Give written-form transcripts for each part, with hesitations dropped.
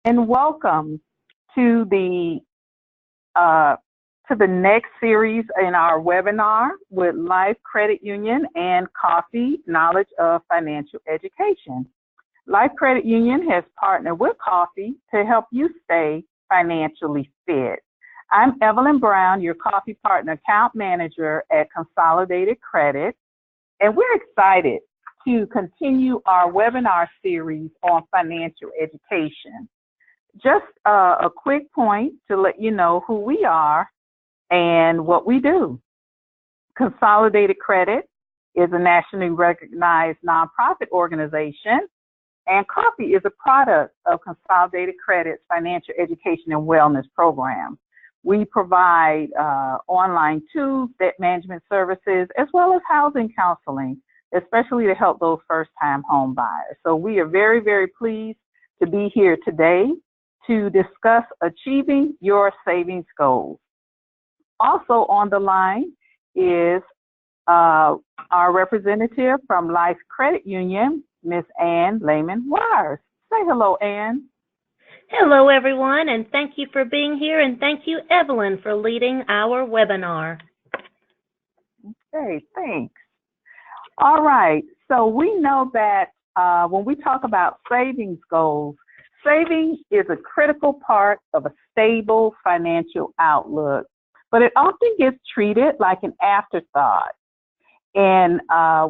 and welcome to uh, the next series in our webinar with Life Credit Union and Coffee Knowledge of Financial Education. Life Credit Union has partnered with Coffee to help you stay financially fit. I'm Evelyn Brown, your Coffee Partner Account Manager at Consolidated Credit, and we're excited to continue our webinar series on financial education. Just a quick point to let you know who we are and what we do. Consolidated Credit is a nationally recognized nonprofit organization, and Coffee is a product of Consolidated Credit's financial education and wellness program. We provide online tools, debt management services, as well as housing counseling, especially to help those first-time home buyers. So we are very, very pleased to be here today to discuss achieving your savings goals. Also on the line is our representative from Life Credit Union, Ms. Ann Lehman-Wires. Say hello, Ann. Hello, everyone, and thank you for being here, and thank you, Evelyn, for leading our webinar. Okay, thanks. All right, so we know that when we talk about savings goals, saving is a critical part of a stable financial outlook, but it often gets treated like an afterthought. And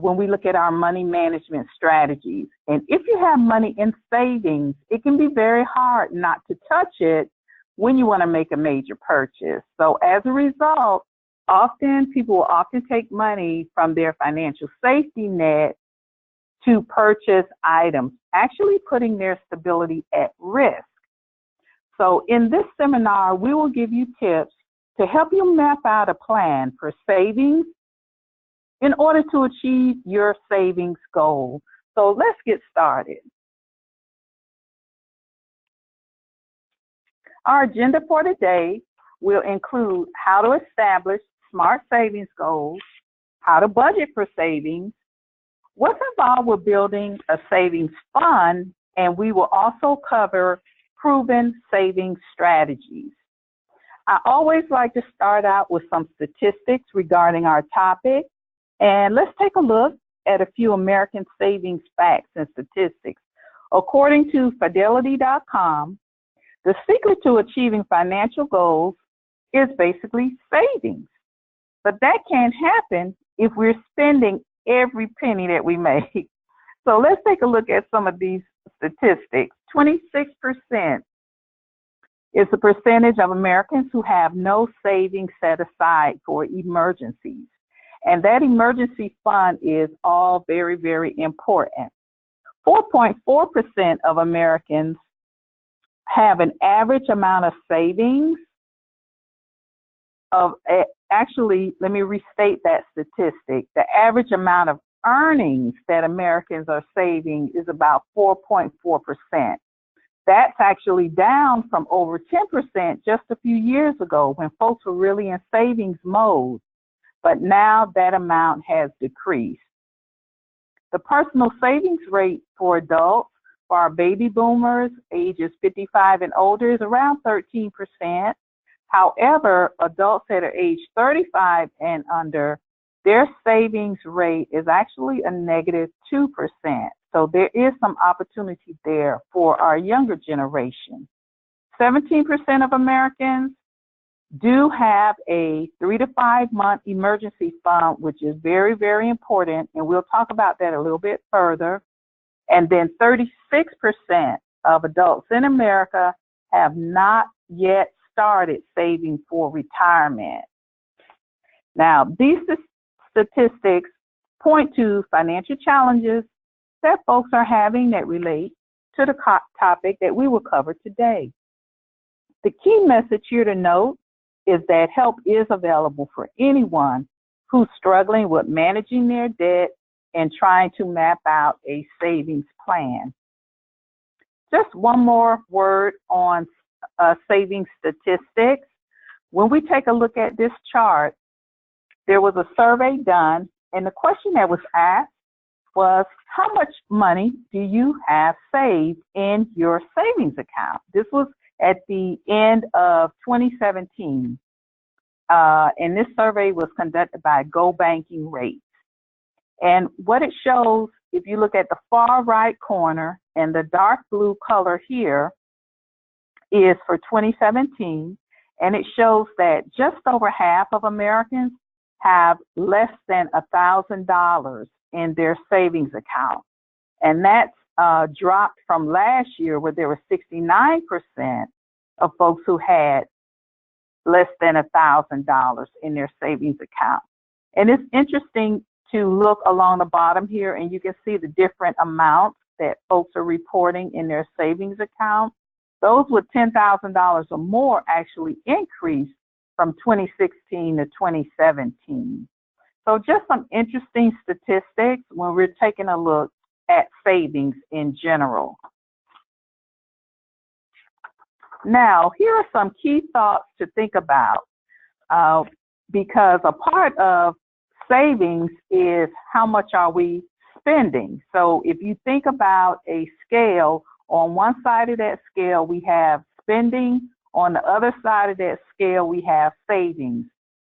when we look at our money management strategies, and if you have money in savings, it can be very hard not to touch it when you want to make a major purchase. So as a result, people will often take money from their financial safety net to purchase items, actually putting their stability at risk. So in this seminar, we will give you tips to help you map out a plan for savings in order to achieve your savings goal. So let's get started. Our agenda for today will include how to establish smart savings goals, how to budget for savings, what's involved with building a savings fund, and we will also cover proven savings strategies. I always like to start out with some statistics regarding our topic, and let's take a look at a few American savings facts and statistics. According to Fidelity.com, the secret to achieving financial goals is basically savings. But that can't happen if we're spending every penny that we make. So let's take a look at some of these statistics. 26% is the percentage of Americans who have no savings set aside for emergencies. And that emergency fund is all very, very important. 4.4% of Americans have an average amount of savings of, actually, let me restate that statistic. The average amount of earnings that Americans are saving is about 4.4%. That's actually down from over 10% just a few years ago when folks were really in savings mode. But now that amount has decreased. The personal savings rate for adults, for our baby boomers, ages 55 and older, is around 13%. However, adults that are age 35 and under, their savings rate is actually a negative 2%. So there is some opportunity there for our younger generation. 17% of Americans do have a 3 to 5 month emergency fund, which is very, very important, and we'll talk about that a little bit further. And then 36% of adults in America have not yet started saving for retirement. Now, these statistics point to financial challenges that folks are having that relate to the topic that we will cover today. The key message here to note is that help is available for anyone who's struggling with managing their debt and trying to map out a savings plan. Just one more word on savings statistics. When we take a look at this chart, there was a survey done, and the question that was asked was, how much money do you have saved in your savings account? This was at the end of 2017. And this survey was conducted by Go Banking Rates. And what it shows, if you look at the far right corner, and the dark blue color here is for 2017, and it shows that just over half of Americans have less than $1,000 in their savings account. And that's dropped from last year, where there were 69% of folks who had less than $1,000 in their savings account. And it's interesting to look along the bottom here, and you can see the different amounts that folks are reporting in their savings account. Those with $10,000 or more actually increased from 2016 to 2017. So just some interesting statistics when we're taking a look at savings in general. Now, here are some key thoughts to think about, because a part of savings is how much are we spending. So if you think about a scale, on one side of that scale we have spending, on the other side of that scale we have savings.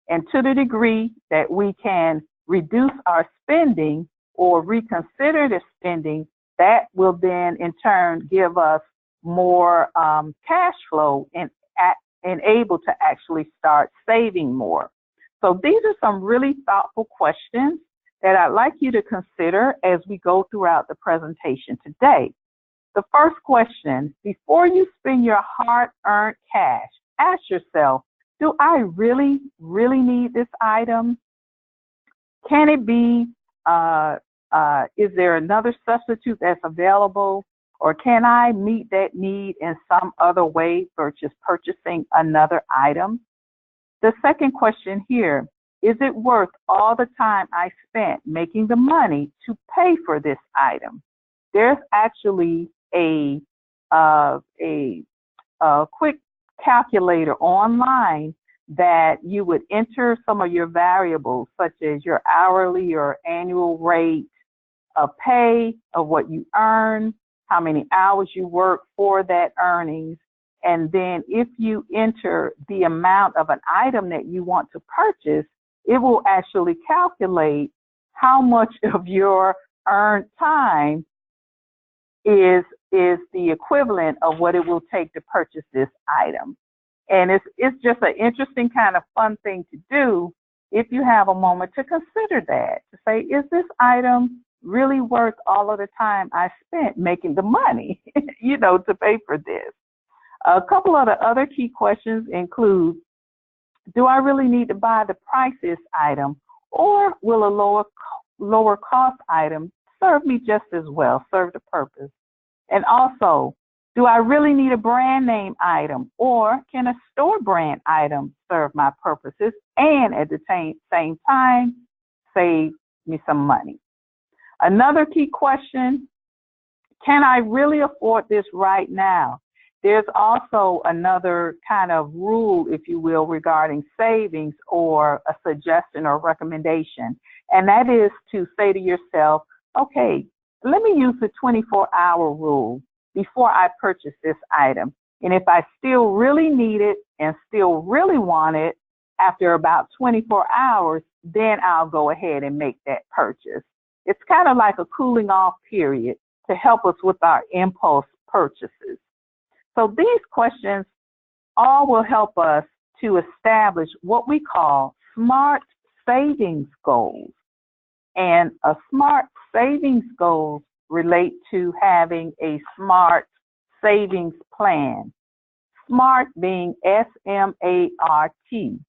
And to the degree that we can reduce our spending or reconsider the spending, that will then in turn give us more cash flow and able to actually start saving more. So these are some really thoughtful questions that I'd like you to consider as we go throughout the presentation today. The first question, before you spend your hard-earned cash, ask yourself, do I really need this item? Can it be, is there another substitute that's available? Or can I meet that need in some other way for just purchasing another item? The second question here, is it worth all the time I spent making the money to pay for this item? There's actually a quick calculator online that you would enter some of your variables, such as your hourly or annual rate of pay, of what you earn, how many hours you work for that earnings. And then if you enter the amount of an item that you want to purchase, it will actually calculate how much of your earned time is the equivalent of what it will take to purchase this item. And it's just an interesting kind of fun thing to do if you have a moment to consider that, to say, is this item really worth all of the time I spent making the money, to pay for this? A couple of the other key questions include, do I really need to buy the price of this item, or will a lower cost item serve me just as well, serve the purpose? And also, do I really need a brand name item, or can a store brand item serve my purposes and at the same time save me some money? Another key question, can I really afford this right now? There's also another kind of rule, if you will, regarding savings, or a suggestion or recommendation. And that is to say to yourself, okay, let me use the 24-hour rule before I purchase this item. And if I still really need it and still really want it, after about 24 hours, then I'll go ahead and make that purchase. It's kind of like a cooling off period to help us with our impulse purchases. So these questions all will help us to establish what we call SMART savings goals. And a SMART savings goals relate to having a SMART savings plan. SMART being S-M-A-R-T.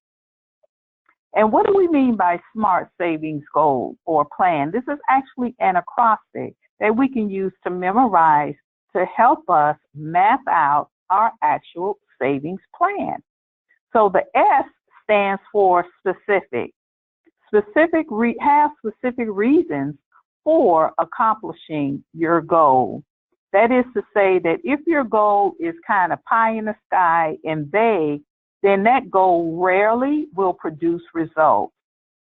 And what do we mean by SMART savings goal or plan? This is actually an acrostic that we can use to memorize to help us map out our actual savings plan. So the S stands for specific. Have specific reasons for accomplishing your goal. That is to say that if your goal is kind of pie in the sky and vague, then that goal rarely will produce results.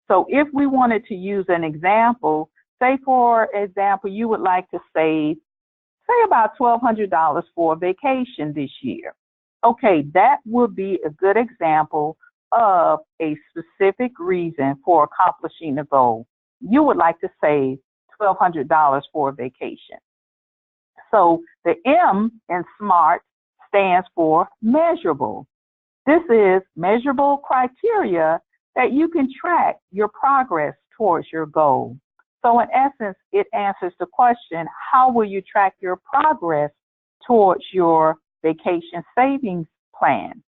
So if we wanted to use an example, say for example, you would like to save, say about $1,200 for a vacation this year. Okay, that would be a good example of a specific reason for accomplishing a goal. You would like to save $1,200 for a vacation. So the M in SMART stands for measurable. This is measurable criteria that you can track your progress towards your goal. So in essence, it answers the question, how will you track your progress towards your vacation savings plan?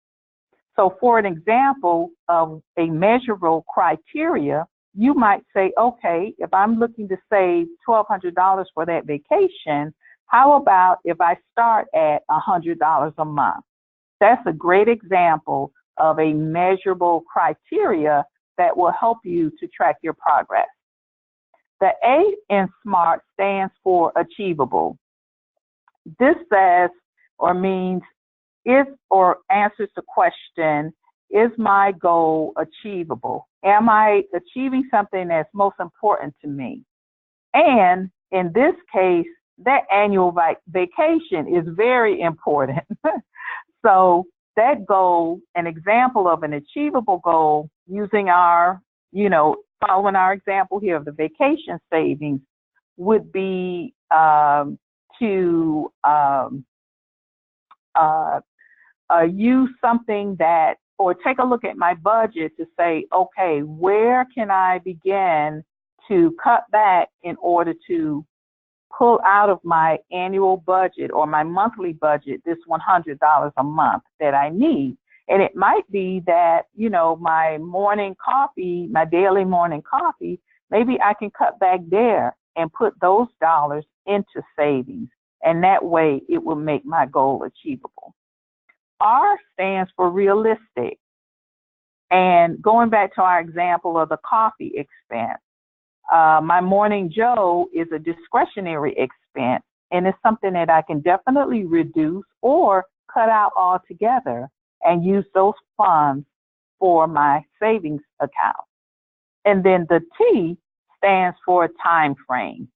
So for an example of a measurable criteria, you might say, okay, if I'm looking to save $1,200 for that vacation, how about if I start at $100 a month? That's a great example of a measurable criteria that will help you to track your progress. The A in SMART stands for achievable. This says or means is or answers the question, is my goal achievable? Am I achieving something that's most important to me? And in this case, that annual vacation is very important. So that goal, an example of an achievable goal using our, following our example here of the vacation savings would be to use something that, or take a look at my budget to say, okay, where can I begin to cut back in order to pull out of my annual budget or my monthly budget this $100 a month that I need. And it might be that, my morning coffee, my daily morning coffee, maybe I can cut back there and put those dollars into savings. And that way it will make my goal achievable. R stands for realistic. And going back to our example of the coffee expense, my morning Joe is a discretionary expense, and it's something that I can definitely reduce or cut out altogether and use those funds for my savings account. And then the T stands for time frame.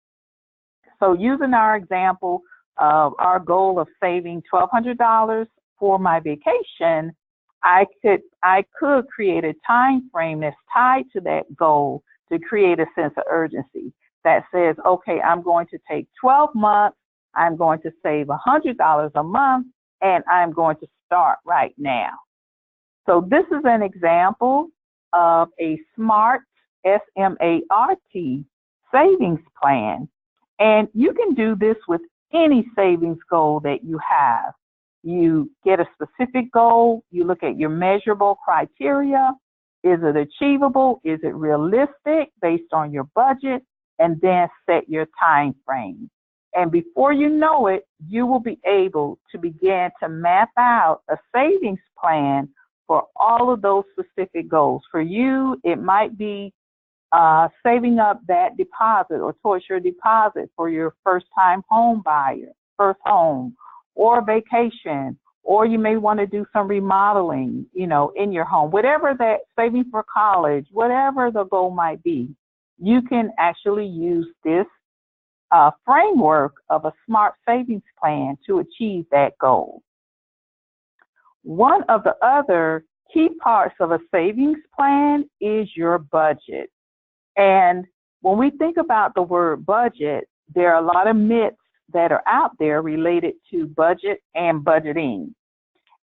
So using our example of our goal of saving $1,200 for my vacation, I could create a time frame that's tied to that goal to create a sense of urgency that says, okay, I'm going to take 12 months, I'm going to save $100 a month, and I'm going to start right now. So this is an example of a SMART, S-M-A-R-T, savings plan. And you can do this with any savings goal that you have. You get a specific goal, you look at your measurable criteria. Is it achievable? Is it realistic based on your budget? And then set your time frame. And before you know it, you will be able to begin to map out a savings plan for all of those specific goals. For you, it might be saving up that deposit or towards your deposit for your first-time home buyer, first home, or vacation, or you may want to do some remodeling, in your home. Whatever that, saving for college, whatever the goal might be, you can actually use this framework of a SMART savings plan to achieve that goal. One of the other key parts of a savings plan is your budget. And when we think about the word budget, there are a lot of myths that are out there related to budget and budgeting.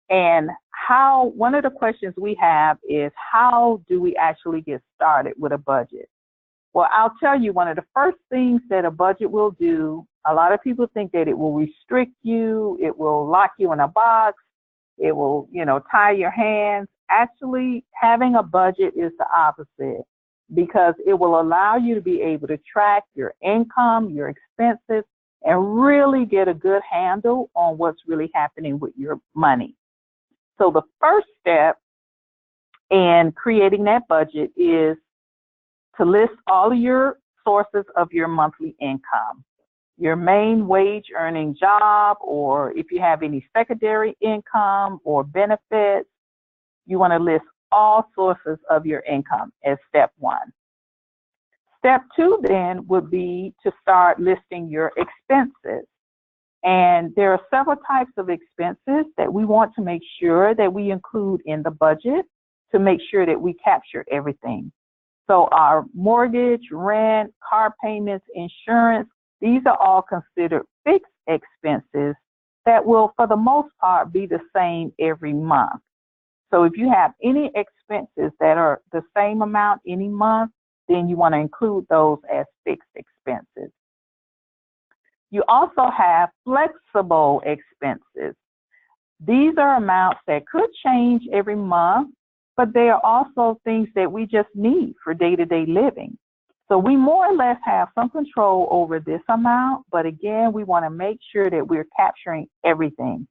And one of the questions we have is, how do we actually get started with a budget? Well, I'll tell you, one of the first things that a budget will do, a lot of people think that it will restrict you, it will lock you in a box, it will, tie your hands. Actually, having a budget is the opposite, because it will allow you to be able to track your income, your expenses, and really get a good handle on what's really happening with your money. So the first step in creating that budget is to list all of your sources of your monthly income, your main wage earning job, or if you have any secondary income or benefits, you want to list all sources of your income as step one. Step 2 then would be to start listing your expenses. And there are several types of expenses that we want to make sure that we include in the budget to make sure that we capture everything. So our mortgage, rent, car payments, insurance, these are all considered fixed expenses that will, for the most part, be the same every month. So if you have any expenses that are the same amount any month, then you want to include those as fixed expenses. You also have flexible expenses. These are amounts that could change every month, but they are also things that we just need for day-to-day living. So we more or less have some control over this amount, but again, we want to make sure that we're capturing everything.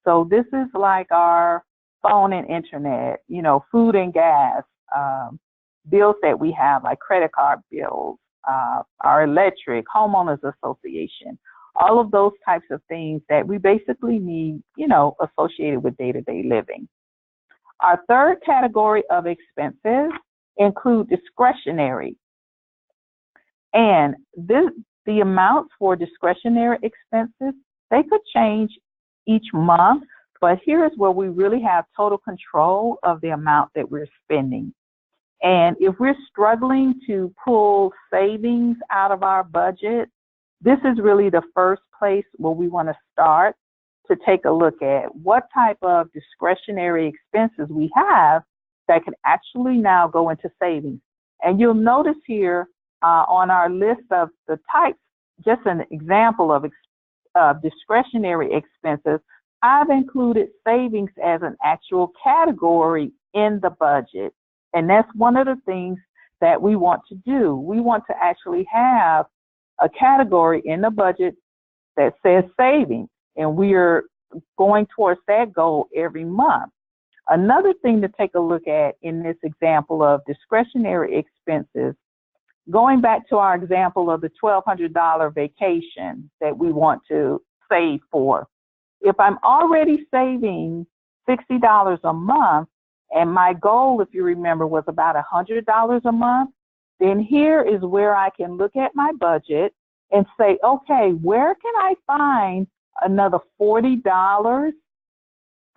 So this is like our phone and internet, food and gas, bills that we have like credit card bills, our electric, homeowners association, all of those types of things that we basically need, associated with day-to-day living. Our third category of expenses include discretionary. And the amounts for discretionary expenses, they could change each month, but here's where we really have total control of the amount that we're spending. And if we're struggling to pull savings out of our budget, this is really the first place where we want to start to take a look at what type of discretionary expenses we have that can actually now go into savings. And you'll notice here on our list of the types, just an example of discretionary expenses, I've included savings as an actual category in the budget. And that's one of the things that we want to do. We want to actually have a category in the budget that says savings, and we are going towards that goal every month. Another thing to take a look at in this example of discretionary expenses, going back to our example of the $1,200 vacation that we want to save for. If I'm already saving $60 a month, and my goal, if you remember, was about $100 a month, then here is where I can look at my budget and say, okay, where can I find another $40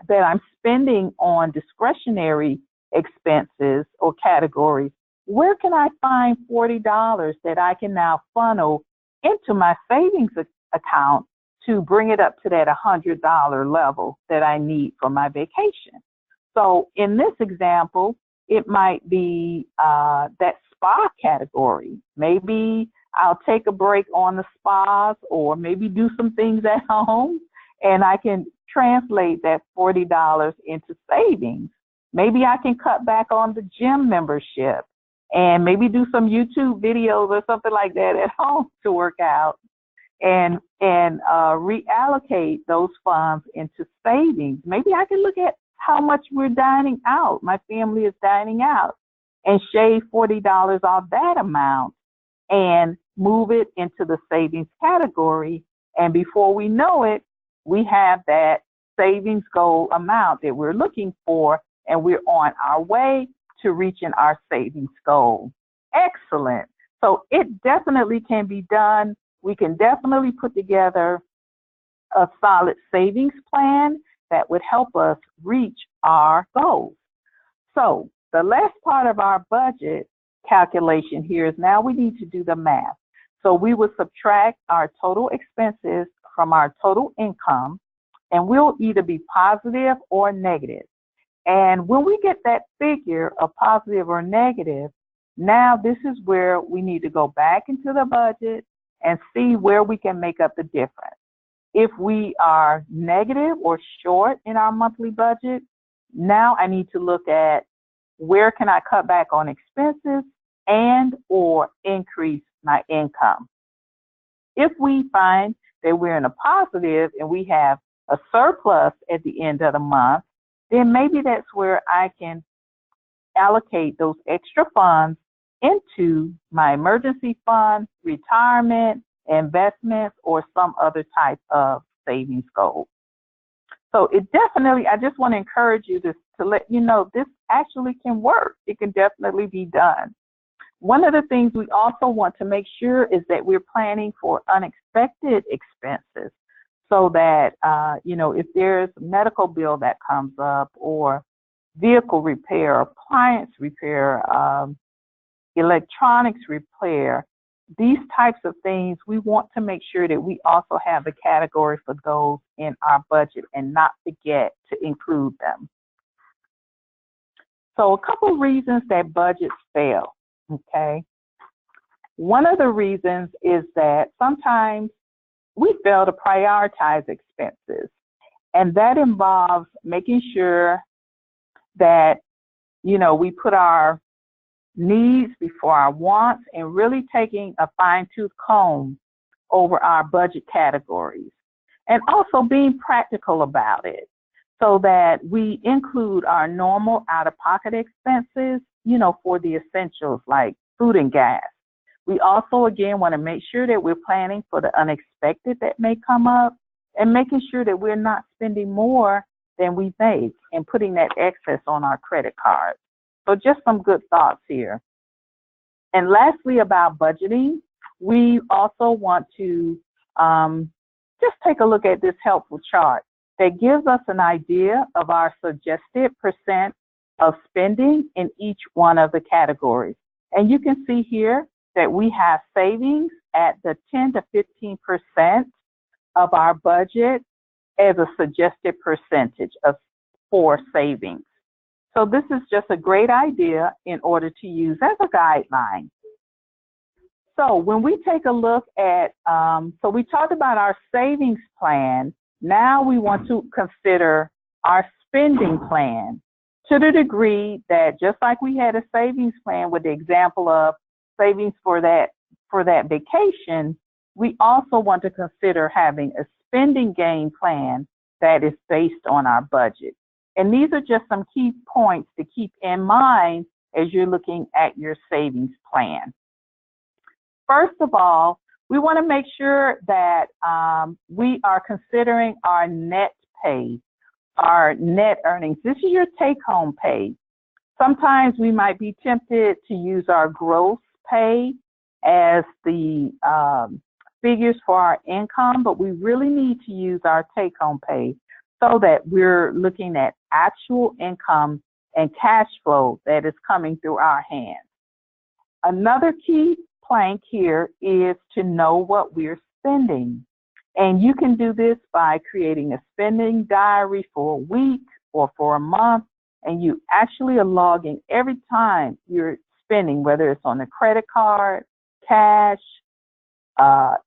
that I'm spending on discretionary expenses or categories? Where can I find $40 that I can now funnel into my savings account to bring it up to that $100 level that I need for my vacation? So in this example, it might be that spa category. Maybe I'll take a break on the spas, or maybe do some things at home, and I can translate that $40 into savings. Maybe I can cut back on the gym membership and maybe do some YouTube videos or something like that at home to work out, and reallocate those funds into savings. Maybe I can look at how much we're dining out, my family is dining out, and shave $40 off that amount and move it into the savings category. And before we know it, we have that savings goal amount that we're looking for, and we're on our way to reaching our savings goal. Excellent. So it definitely can be done. We can definitely put together a solid savings plan that would help us reach our goals. So the last part of our budget calculation here is now we need to do the math. So we will subtract our total expenses from our total income, and we'll either be positive or negative. And when we get that figure of positive or negative, now this is where we need to go back into the budget and see where we can make up the difference. If we are negative or short in our monthly budget, now I need to look at where can I cut back on expenses and or increase my income. If we find that we're in a positive and we have a surplus at the end of the month, then maybe that's where I can allocate those extra funds into my emergency fund, retirement, investments, or some other type of savings goal. So it definitely, I just want to encourage you to let you know this actually can work. It can definitely be done. One of the things we also want to make sure is that we're planning for unexpected expenses so that, if there's a medical bill that comes up or vehicle repair, appliance repair, electronics repair, these types of things, we want to make sure that we also have a category for those in our budget and not forget to include them. So a couple reasons that budgets fail, okay? One of the reasons is that sometimes we fail to prioritize expenses, and that involves making sure that, we put our needs before our wants and really taking a fine-tooth comb over our budget categories, and also being practical about it so that we include our normal out-of-pocket expenses, for the essentials like food and gas. We also, again, want to make sure that we're planning for the unexpected that may come up and making sure that we're not spending more than we make and putting that excess on our credit cards. So just some good thoughts here. And lastly, about budgeting, we also want to just take a look at this helpful chart that gives us an idea of our suggested percent of spending in each one of the categories. And you can see here that we have savings at the 10 to 15% of our budget as a suggested percentage for savings. So this is just a great idea in order to use as a guideline. So when we take a look at, so we talked about our savings plan. Now we want to consider our spending plan to the degree that just like we had a savings plan with the example of savings for that vacation, we also want to consider having a spending game plan that is based on our budget. And these are just some key points to keep in mind as you're looking at your savings plan. First of all, we want to make sure that we are considering our net pay, our net earnings. This is your take-home pay. Sometimes we might be tempted to use our gross pay as the figures for our income, but we really need to use our take-home pay so that we're looking at actual income and cash flow that is coming through our hands. Another key plank here is to know what we're spending. And you can do this by creating a spending diary for a week or for a month, and you actually are logging every time you're spending, whether it's on a credit card, cash,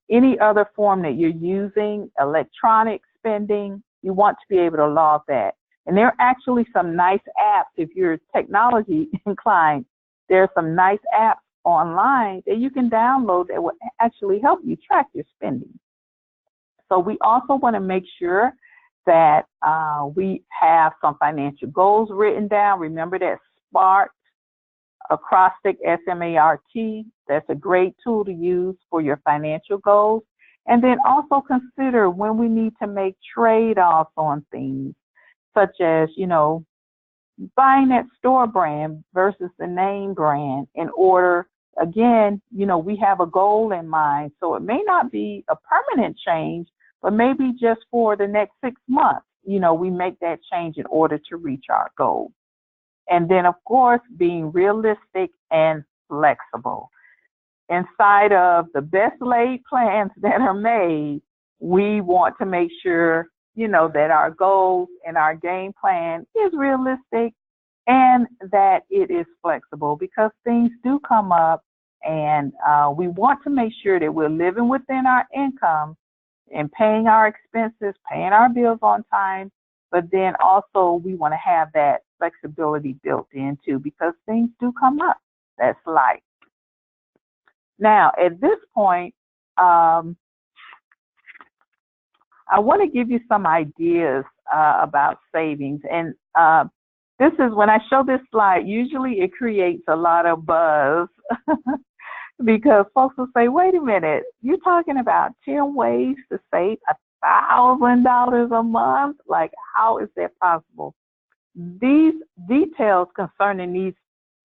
any other form that you're using, electronic spending. You want to be able to log that. And there are actually some nice apps, if you're technology inclined, there are some nice apps online that you can download that will actually help you track your spending. So we also want to make sure that we have some financial goals written down. Remember that SMART, acrostic, S-M-A-R-T. That's a great tool to use for your financial goals. And then also consider when we need to make trade-offs on things, such as, buying that store brand versus the name brand in order, again, we have a goal in mind. So it may not be a permanent change, but maybe just for the next 6 months, we make that change in order to reach our goal. And then, of course, being realistic and flexible. Inside of the best laid plans that are made, we want to make sure, that our goals and our game plan is realistic and that it is flexible, because things do come up, and we want to make sure that we're living within our income and paying our expenses, paying our bills on time, but then also we want to have that flexibility built in too, because things do come up. That's life. Now, at this point, I want to give you some ideas about savings. And this is, when I show this slide, usually it creates a lot of buzz because folks will say, wait a minute, you're talking about 10 ways to save $1,000 a month? Like, how is that possible? These details concerning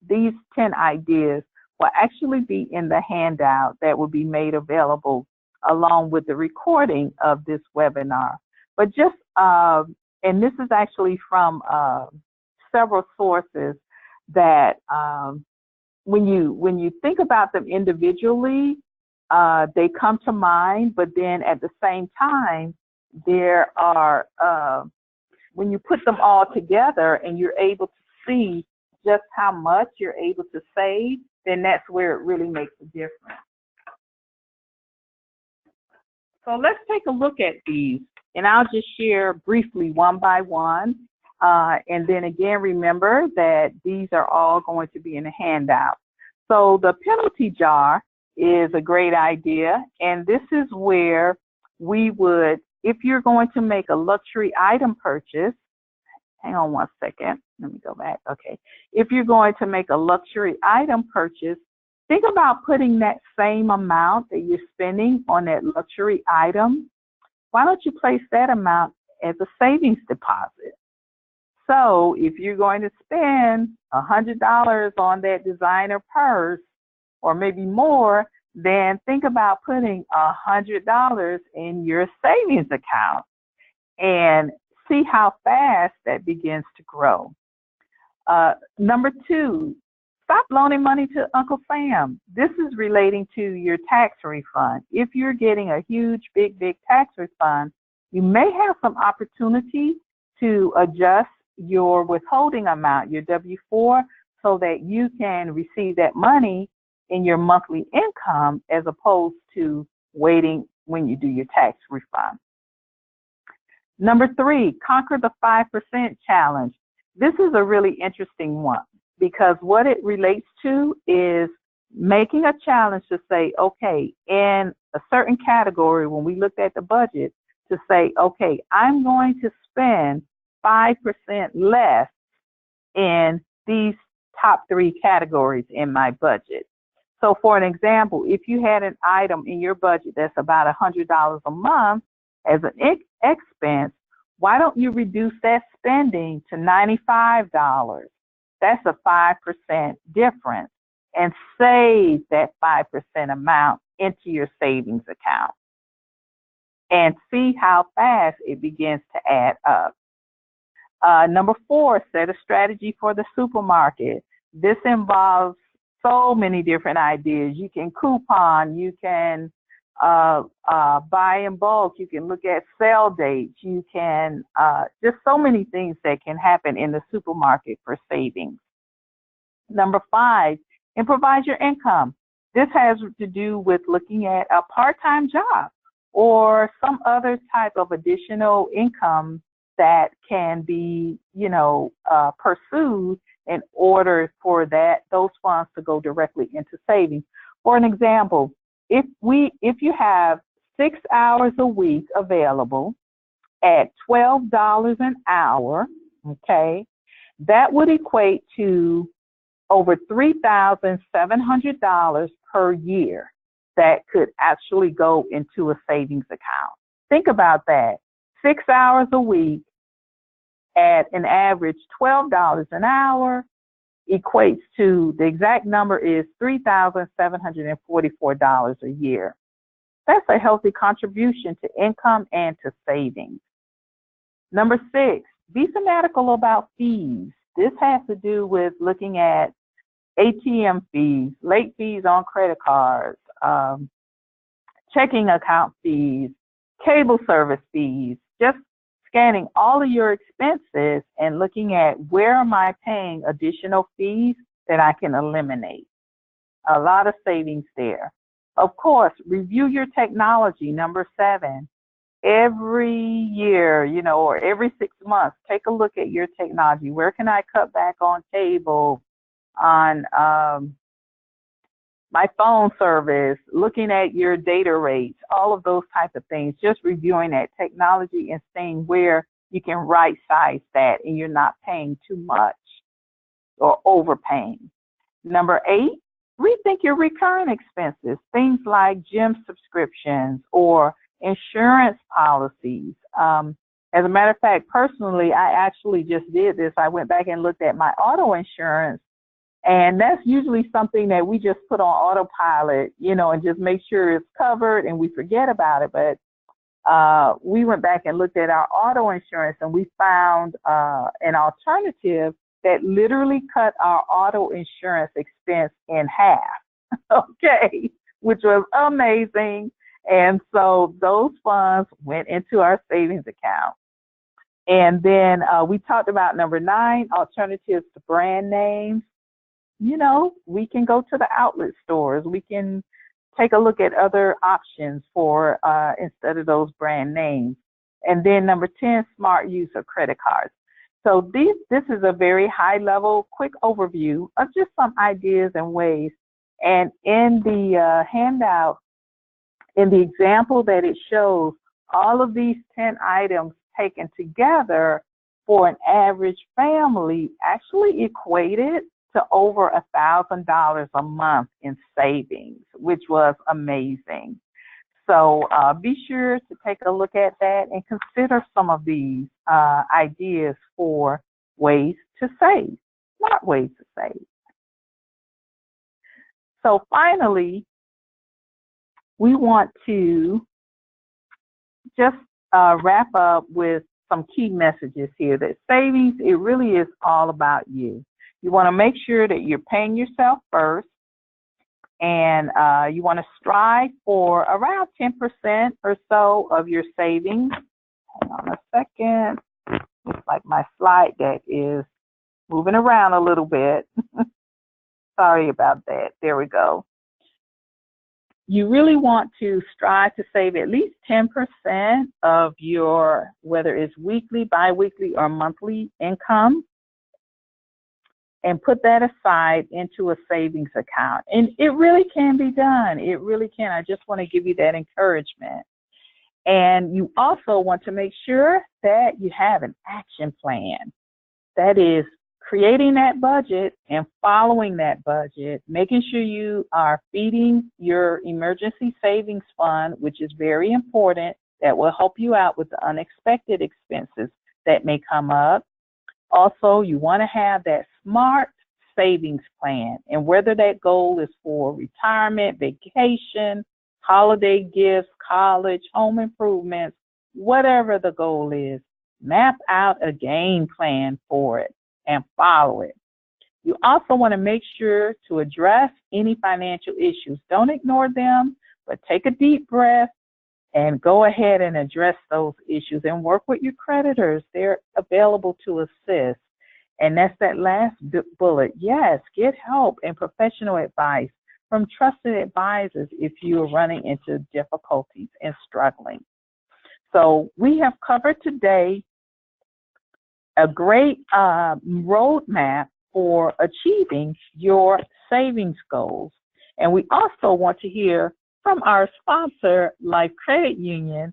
these 10 ideas will actually be in the handout that will be made available along with the recording of this webinar. But just, and this is actually from several sources that when you think about them individually, they come to mind, but then at the same time, there are, when you put them all together and you're able to see just how much you're able to save, then that's where it really makes a difference. So let's take a look at these, and I'll just share briefly one by one. And then again, remember that these are all going to be in a handout. So the penalty jar is a great idea, and this is where we would, if you're going to make a luxury item purchase, hang on one second, let me go back, okay. If you're going to make a luxury item purchase, think about putting that same amount that you're spending on that luxury item. Why don't you place that amount as a savings deposit? So if you're going to spend $100 on that designer purse, or maybe more, then think about putting $100 in your savings account and see how fast that begins to grow. Number two, stop loaning money to Uncle Sam. This is relating to your tax refund. If you're getting a huge, big tax refund, you may have some opportunity to adjust your withholding amount, your W-4, so that you can receive that money in your monthly income as opposed to waiting when you do your tax refund. Number three, conquer the 5% challenge. This is a really interesting one because what it relates to is making a challenge to say, okay, in a certain category, when we looked at the budget, to say, okay, I'm going to spend 5% less in these top three categories in my budget. So for an example, if you had an item in your budget that's about $100 a month as an expense, why don't you reduce that spending to $95? That's a 5% difference, and save that 5% amount into your savings account and see how fast it begins to add up. Number four, set a strategy for the supermarket. This involves so many different ideas. You can coupon, you can buy in bulk, you can look at sale dates, you can, just so many things that can happen in the supermarket for savings. Number five, improvise your income. This has to do with looking at a part-time job or some other type of additional income that can be, pursued in order for those funds to go directly into savings. For an example, if you have 6 hours a week available at $12 an hour, okay, that would equate to over $3,700 per year that could actually go into a savings account. Think about that. 6 hours a week at an average $12 an hour equates to, the exact number is $3,744 a year. That's a healthy contribution to income and to savings. Number six, be fanatical about fees. This has to do with looking at ATM fees, late fees on credit cards, checking account fees, cable service fees, just scanning all of your expenses and looking at where am I paying additional fees that I can eliminate. A lot of savings there. Of course, review your technology. Number seven, every year, or every 6 months, take a look at your technology. Where can I cut back on cable, on my phone service, looking at your data rates, all of those types of things, just reviewing that technology and seeing where you can right size that and you're not paying too much or overpaying. Number eight, rethink your recurring expenses, things like gym subscriptions or insurance policies. As a matter of fact, personally, I actually just did this. I went back and looked at my auto insurance And that's usually something that we just put on autopilot, and just make sure it's covered and we forget about it. But we went back and looked at our auto insurance, and we found an alternative that literally cut our auto insurance expense in half. Okay, which was amazing. And so those funds went into our savings account. And then we talked about number 9, alternatives to brand names. We can go to the outlet stores. We can take a look at other options for instead of those brand names. And then number 10, smart use of credit cards. So this is a very high level, quick overview of just some ideas and ways. And in the handout, in the example that it shows, all of these 10 items taken together for an average family actually equated to over $1,000 a month in savings, which was amazing. So be sure to take a look at that and consider some of these ideas for ways to save, smart ways to save. So finally, we want to just wrap up with some key messages here that savings, it really is all about you. You want to make sure that you're paying yourself first, and you want to strive for around 10% or so of your savings. Hang on a second. Looks like my slide deck is moving around a little bit. Sorry about that. There we go. You really want to strive to save at least 10% of your, whether it's weekly, biweekly, or monthly income, and put that aside into a savings account. And it really can be done. It really can. I just want to give you that encouragement. And you also want to make sure that you have an action plan. That is creating that budget and following that budget, making sure you are feeding your emergency savings fund, which is very important. That will help you out with the unexpected expenses that may come up. Also, you want to have that smart savings plan, and whether that goal is for retirement, vacation, holiday gifts, college, home improvements, whatever the goal is, map out a game plan for it and follow it. You also want to make sure to address any financial issues. Don't ignore them, but take a deep breath and go ahead and address those issues and work with your creditors. They're available to assist. And that's that last bullet. Yes, get help and professional advice from trusted advisors if you are running into difficulties and struggling. So we have covered today a great roadmap for achieving your savings goals. And we also want to hear from our sponsor, Life Credit Union,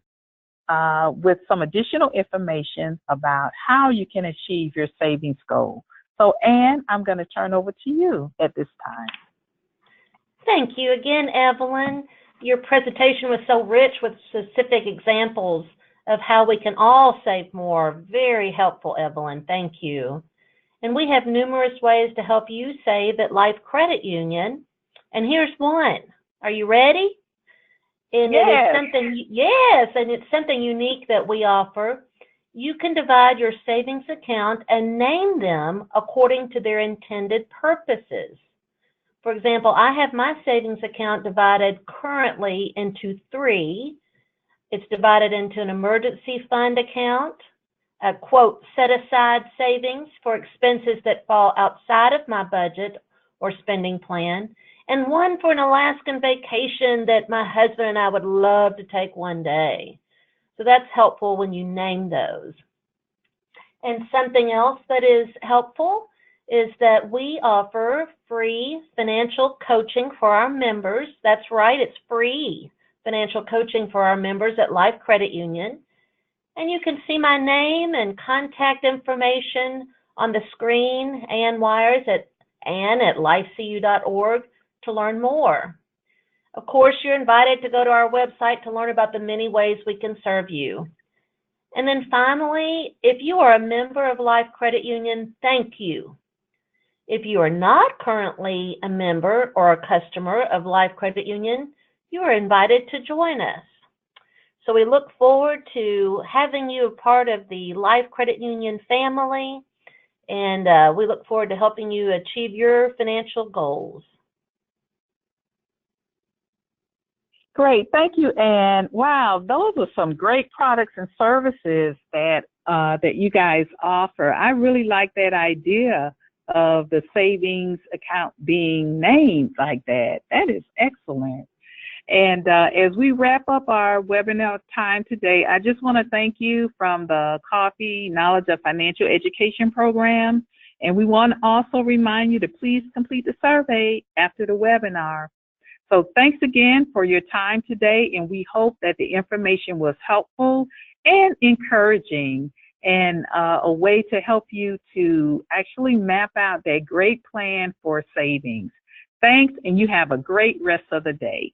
with some additional information about how you can achieve your savings goal. So, Ann, I'm going to turn over to you at this time. Thank you again, Evelyn. Your presentation was so rich with specific examples of how we can all save more. Very helpful, Evelyn. Thank you. And we have numerous ways to help you save at Life Credit Union. And here's one. Are you ready? And yes. It's something unique that we offer. You can divide your savings account and name them according to their intended purposes. For example, I have my savings account divided currently into 3. It's divided into an emergency fund account, a quote, set aside savings for expenses that fall outside of my budget or spending plan, and one for an Alaskan vacation that my husband and I would love to take one day. So that's helpful when you name those. And something else that is helpful is that we offer free financial coaching for our members. That's right, it's free financial coaching for our members at Life Credit Union. And you can see my name and contact information on the screen, Ann Wires at ann@lifecu.org to learn more. Of course, you're invited to go to our website to learn about the many ways we can serve you. And then finally, if you are a member of Life Credit Union, thank you. If you are not currently a member or a customer of Life Credit Union, you are invited to join us. So we look forward to having you a part of the Life Credit Union family, and we look forward to helping you achieve your financial goals. Great, thank you, Ann. Wow, those are some great products and services that you guys offer. I really like that idea of the savings account being named like that. That is excellent. And as we wrap up our webinar time today, I just want to thank you from the Coffee Knowledge of Financial Education program. And we want to also remind you to please complete the survey after the webinar. So thanks again for your time today, and we hope that the information was helpful and encouraging, and a way to help you to actually map out that great plan for savings. Thanks, and you have a great rest of the day.